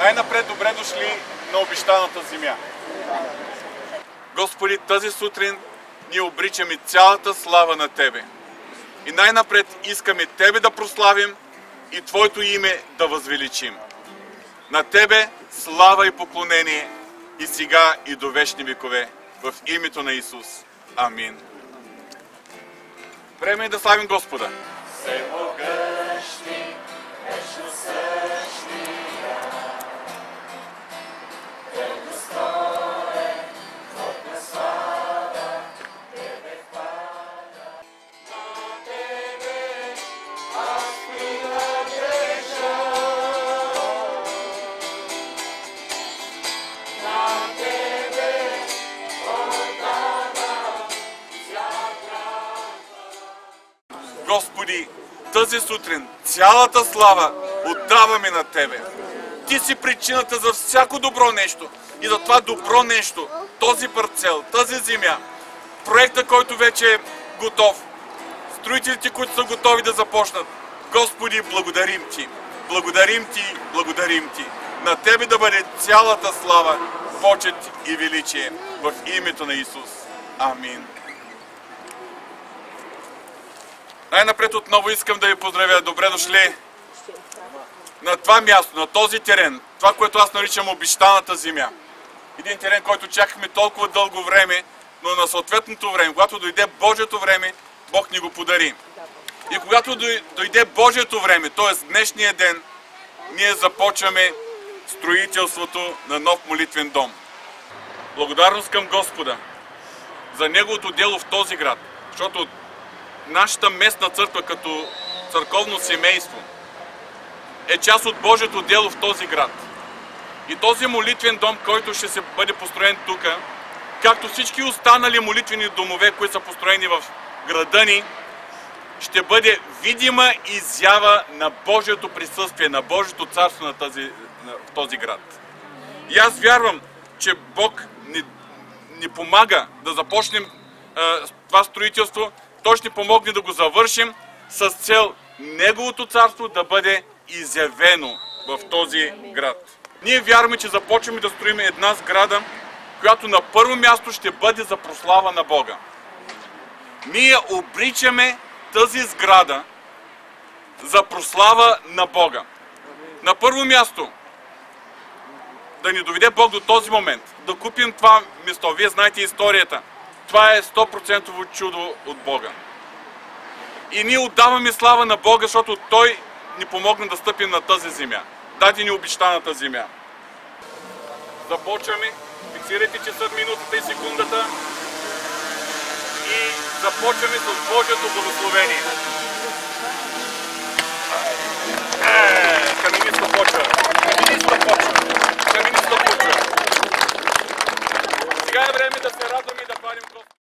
Най-напред добре дошли на обещаната земя. Господи, тази сутрин ние обричаме цялата слава на Тебе. И най-напред искаме Тебе да прославим и Твоето име да възвеличим. На Тебе слава и поклонение и сега и до вечни векове. В името на Исус. Амин. Време е да славим Господа. Всемогъщи, вечно същия, предостоен, Твоя слава, Тебе хваля. На Тебе аз принадлежа, на Тебе отдавам всяка. Господи, тази сутрин цялата слава отдаваме на Тебе. Ти си причината за всяко добро нещо. И за това добро нещо, този парцел, тази земя, проекта, който вече е готов, строителите, които са готови да започнат. Господи, благодарим Ти. Благодарим Ти, благодарим Ти. На Тебе да бъде цялата слава, почет и величие. В името на Исус. Амин. Най-напред отново искам да ви поздравя. Добре дошли на това място, на този терен. Това, което аз наричам обещаната земя. Един терен, който чакахме толкова дълго време, но на съответното време, когато дойде Божието време, Бог ни го подари. И когато дойде Божието време, т.е. днешния ден, ние започваме строителството на нов молитвен дом. Благодарност към Господа за Неговото дело в този град, защото нашата местна църква като църковно семейство е част от Божието дело в този град. И този молитвен дом, който ще се бъде построен тук, както всички останали молитвени домове, които са построени в града ни, ще бъде видима изява на Божието присъствие, на Божието царство в този град. И аз вярвам, че Бог ни помага да започнем това строителство. Той ще помогне да го завършим с цел Неговото царство да бъде изявено в този град. Ние вярваме, че започваме да строим една сграда, която на първо място ще бъде за прослава на Бога. Ние обричаме тази сграда за прослава на Бога. На първо място да ни доведе Бог до този момент, да купим това место. Вие знаете историята. Това е 100% чудо от Бога. И ние отдаваме слава на Бога, защото Той ни помогна да стъпим на тази земя. Даде ни обещаната земя. Започваме. Фиксирайте часът, минутата и секундата. И започваме с Божието благословение. Камениста почва. Камениста почва. Камениста почва. Сега е време да се радваме и да хвалим Господа.